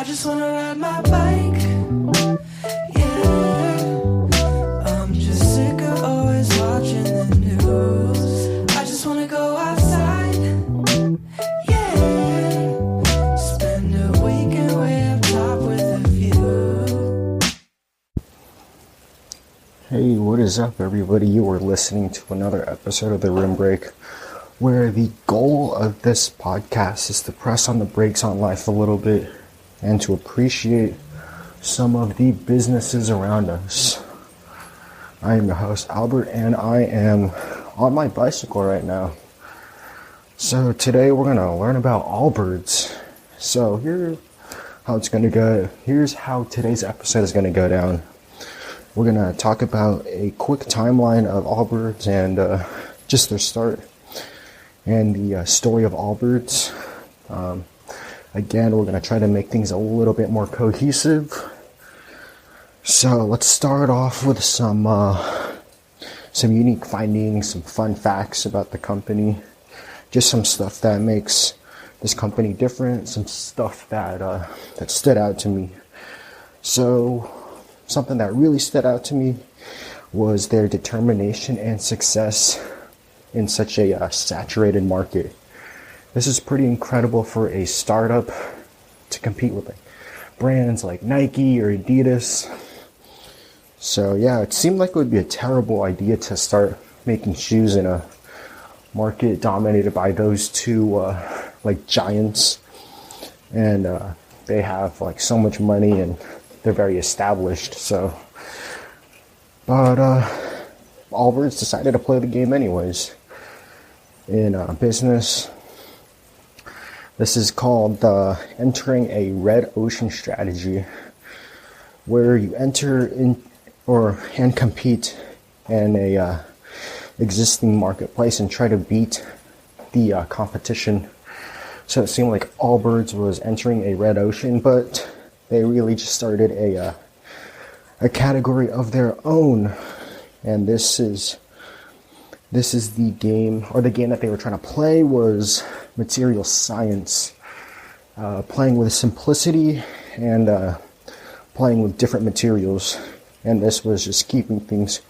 I just wanna ride my bike, yeah. I'm just sick of always watching the news. I just wanna go outside, yeah. Spend a weekend way up top with a view. Hey, what is up, everybody? You are listening to another episode of The Rim Break, where the goal of this podcast is to press on the brakes on life a little bit and to appreciate some of the businesses around us. I am your host, Albert, and I am on my bicycle right now. So today we're going to learn about Allbirds. So here's how today's episode is going to go down. We're going to talk about a quick timeline of Allbirds and just their start and the story of Allbirds. Again, we're going to try to make things a little bit more cohesive. So let's start off with some unique findings, some fun facts about the company, just some stuff that makes this company different, some stuff that stood out to me. So something that really stood out to me was their determination and success in such a saturated market. This is pretty incredible for a startup to compete with brands like Nike or Adidas. So yeah, it seemed like it would be a terrible idea to start making shoes in a market dominated by those two giants. And they have so much money and they're very established. But Allbirds decided to play the game anyways. In business, this is called entering a red ocean strategy, where you enter in and compete in a existing marketplace and try to beat the competition. So it seemed like Allbirds was entering a red ocean, but they really just started a category of their own, and this is the game, or the game that they were trying to play was material science, playing with simplicity and playing with different materials, and this was just keeping things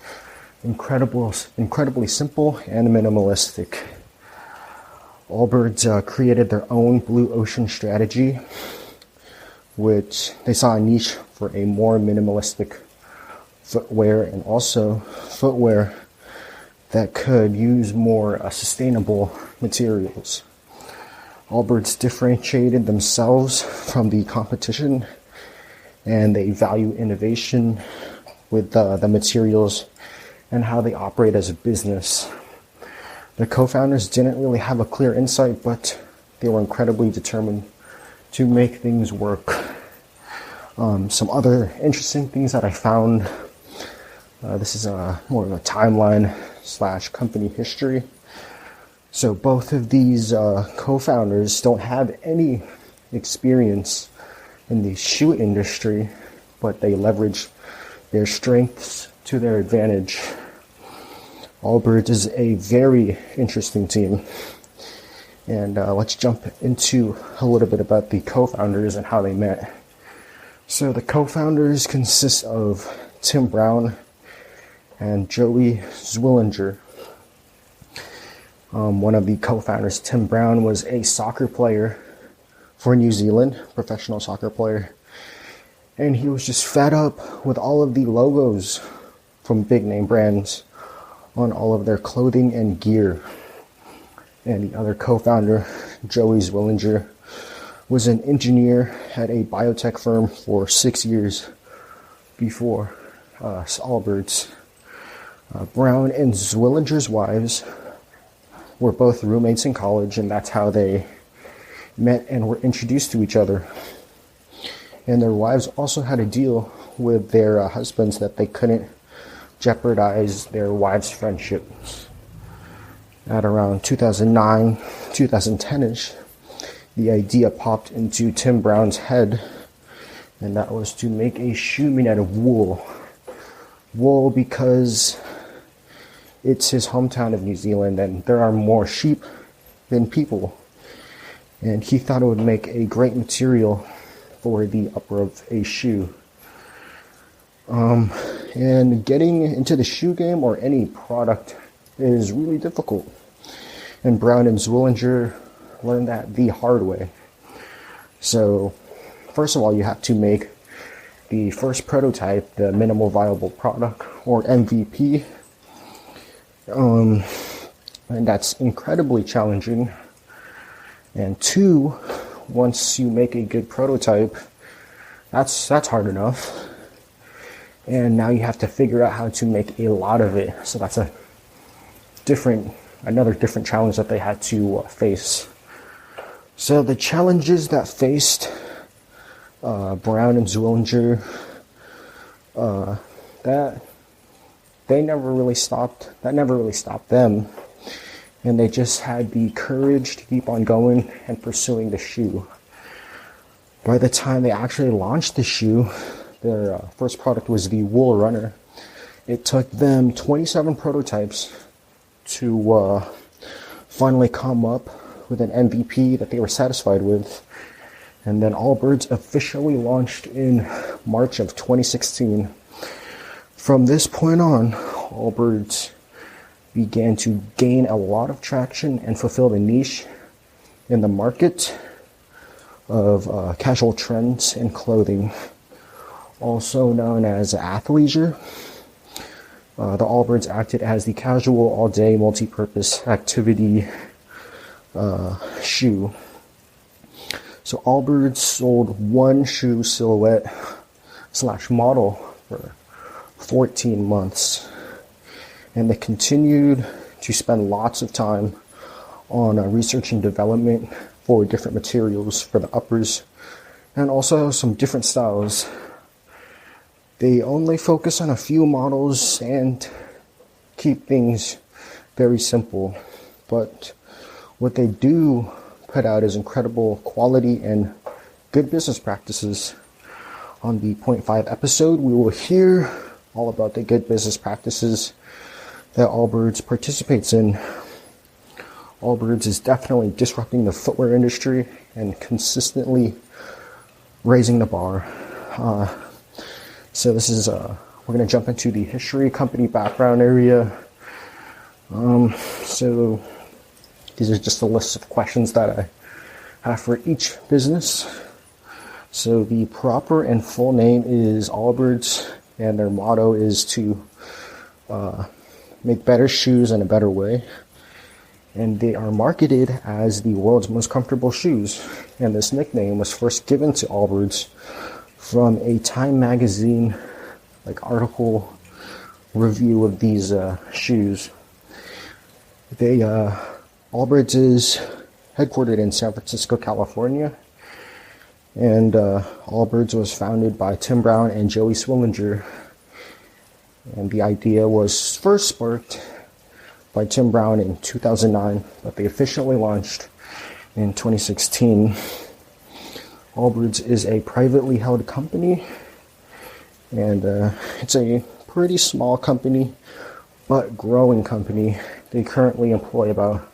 incredibly simple and minimalistic. Allbirds created their own blue ocean strategy, which they saw a niche for a more minimalistic footwear, and also footwear that could use more sustainable materials. Allbirds differentiated themselves from the competition, and they value innovation with the materials and how they operate as a business. The co-founders didn't really have a clear insight, but they were incredibly determined to make things work. Some other interesting things that I found, this is more of a timeline / company history. So both of these co-founders don't have any experience in the shoe industry, but they leverage their strengths to their advantage. Allbirds is a very interesting team. And let's jump into a little bit about the co-founders and how they met. So the co-founders consist of Tim Brown and Joey Zwillinger. One of the co-founders, Tim Brown, was a soccer player for New Zealand, professional soccer player. And he was just fed up with all of the logos from big name brands on all of their clothing and gear. And the other co-founder, Joey Zwillinger, was an engineer at a biotech firm for 6 years before Allbirds. Brown and Zwillinger's wives were both roommates in college, and that's how they met and were introduced to each other. And their wives also had a deal with their husbands that they couldn't jeopardize their wives' friendship. At around 2009, 2010-ish, the idea popped into Tim Brown's head, and that was to make a shoe made out of wool. Wool because it's his hometown of New Zealand, and there are more sheep than people. And he thought it would make a great material for the upper of a shoe. And getting into the shoe game or any product is really difficult. And Brown and Zwillinger learned that the hard way. So, first of all, you have to make the first prototype, the minimal viable product, or MVP. And that's incredibly challenging. And two, once you make a good prototype, that's hard enough. And now you have to figure out how to make a lot of it. So that's another different challenge that they had to face. So the challenges that faced Brown and Zwillinger, that never really stopped them. And they just had the courage to keep on going and pursuing the shoe. By the time they actually launched the shoe, their first product was the Wool Runner. It took them 27 prototypes to finally come up with an MVP that they were satisfied with. And then Allbirds officially launched in March of 2016. From this point on, Allbirds began to gain a lot of traction and fulfill the niche in the market of casual trends in clothing, also known as athleisure. The Allbirds acted as the casual all-day multi-purpose activity shoe. So Allbirds sold one shoe silhouette / model for 14 months. And they continued to spend lots of time on research and development for different materials for the uppers and also some different styles. They only focus on a few models and keep things very simple. But what they do put out is incredible quality and good business practices. On the 0.5 episode, we will hear all about the good business practices that Allbirds participates in. Allbirds is definitely disrupting the footwear industry and consistently raising the bar. So this is, we're going to jump into the history, company background area. So these are just a list of questions that I have for each business. So the proper and full name is Allbirds, and their motto is to make better shoes in a better way. And they are marketed as the world's most comfortable shoes. And this nickname was first given to Allbirds from a Time magazine article review of these shoes. Allbirds is headquartered in San Francisco, California. And Allbirds was founded by Tim Brown and Joey Zwillinger. And the idea was first sparked by Tim Brown in 2009, but they officially launched in 2016. Allbirds is a privately held company, and it's a pretty small company, but growing company. They currently employ about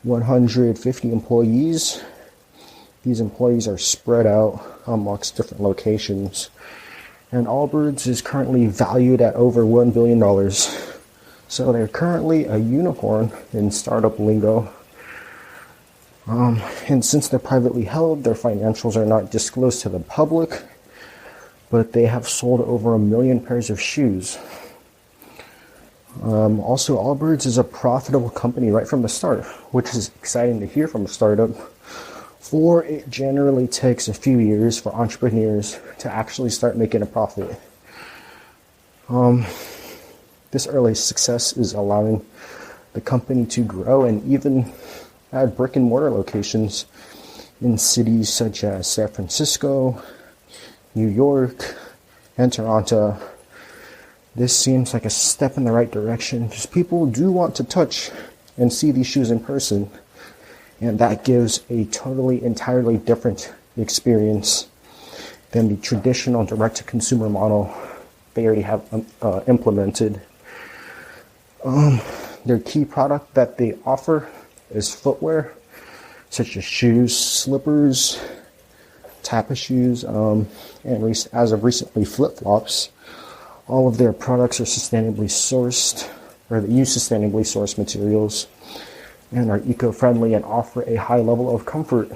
150 employees. These employees are spread out amongst different locations. And Allbirds is currently valued at over $1 billion. So they're currently a unicorn in startup lingo. And since they're privately held, their financials are not disclosed to the public, but they have sold over 1 million pairs of shoes. Also, Allbirds is a profitable company right from the start, which is exciting to hear from a startup. For it generally takes a few years for entrepreneurs to actually start making a profit. This early success is allowing the company to grow and even add brick and mortar locations in cities such as San Francisco, New York, and Toronto. This seems like a step in the right direction because people do want to touch and see these shoes in person. And that gives a entirely different experience than the traditional direct-to-consumer model they already have implemented. Their key product that they offer is footwear, such as shoes, slippers, type of shoes, and as of recently, flip-flops. All of their products are sustainably sourced, or they use sustainably sourced materials, and are eco-friendly and offer a high level of comfort.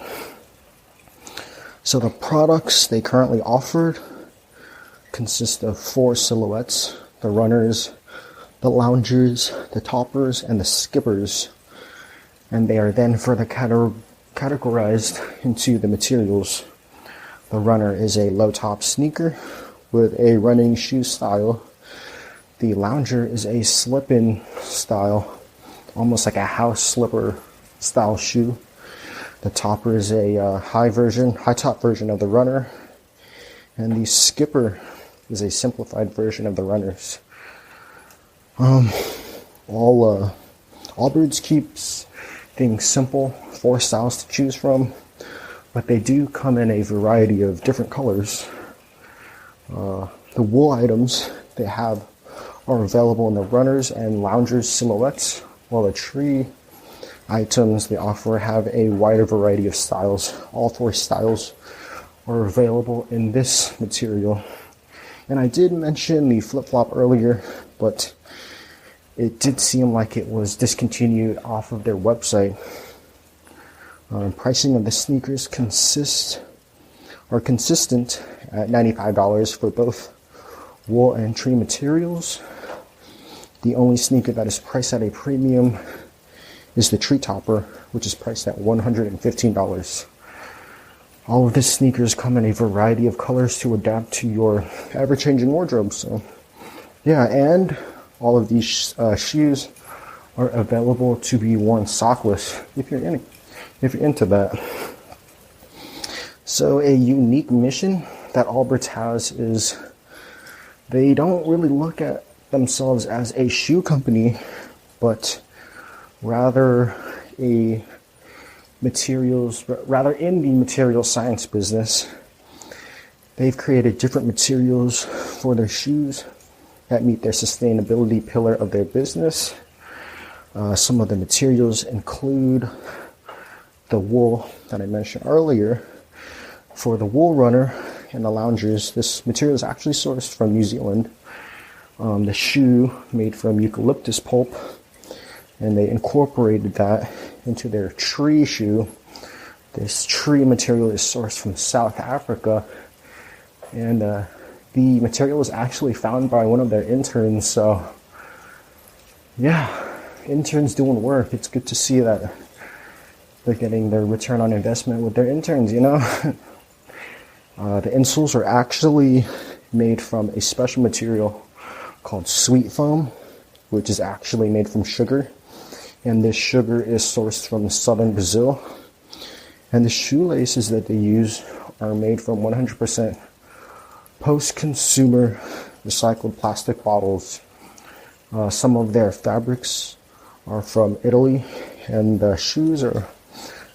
So the products they currently offered consist of 4 silhouettes: the runners, the loungers, the toppers, and the skippers. And they are then further categorized into the materials. The runner is a low-top sneaker with a running shoe style. The lounger is a slip-in style, almost like a house slipper style shoe. The topper is a high top version of the runner. And the skipper is a simplified version of the runners. Allbirds keeps things simple, 4 styles to choose from, but they do come in a variety of different colors. The wool items they have are available in the runners and loungers silhouettes, while the tree items they offer have a wider variety of styles. All 4 styles are available in this material. And I did mention the flip-flop earlier, but it did seem like it was discontinued off of their website. Pricing of the sneakers are consistent at $95 for both wool and tree materials. The only sneaker that is priced at a premium is the tree topper, which is priced at $115. All of the sneakers come in a variety of colors to adapt to your ever-changing wardrobe. So, yeah, and all of these shoes are available to be worn sockless if you're into that. So, a unique mission that Allbirds has is they don't really look at themselves as a shoe company, but rather in the material science business. They've created different materials for their shoes that meet their sustainability pillar of their business. Some of the materials include the wool that I mentioned earlier. For the wool runner and the loungers, this material is actually sourced from New Zealand. The shoe made from eucalyptus pulp, and they incorporated that into their tree shoe. This tree material is sourced from South Africa, and the material was actually found by one of their interns. So yeah, interns doing work. It's good to see that they're getting their return on investment with their interns, you know. The insoles are actually made from a special material called sweet foam, which is actually made from sugar. And this sugar is sourced from southern Brazil. And the shoelaces that they use are made from 100% post-consumer recycled plastic bottles. Some of their fabrics are from Italy, and the shoes are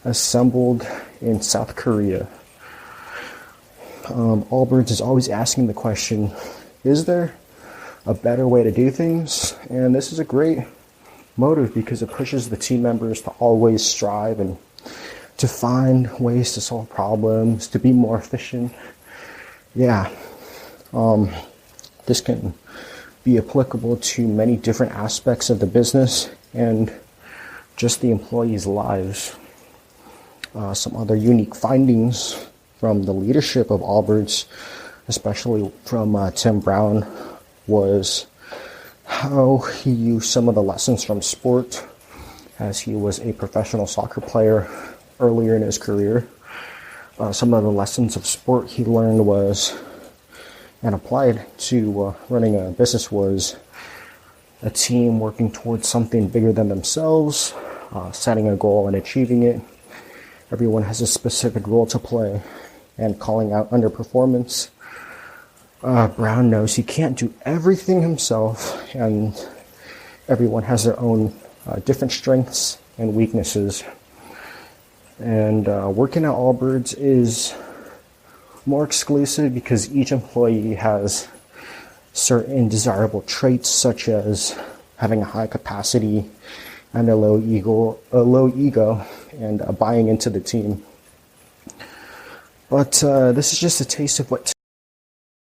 assembled in South Korea. Allbirds is always asking the question, is there a better way to do things? And this is a great motive because it pushes the team members to always strive and to find ways to solve problems, to be more efficient. Yeah, this can be applicable to many different aspects of the business and just the employees' lives. Some other unique findings from the leadership of Allbirds, especially from Tim Brown, was how he used some of the lessons from sport, as he was a professional soccer player earlier in his career. Some of the lessons of sport he learned was, and applied to running a business, was a team working towards something bigger than themselves, setting a goal and achieving it. Everyone has a specific role to play, and calling out underperformance. Brown knows he can't do everything himself, and everyone has their own different strengths and weaknesses. And working at Allbirds is more exclusive because each employee has certain desirable traits, such as having a high capacity and a low ego, and buying into the team. But this is just a taste of what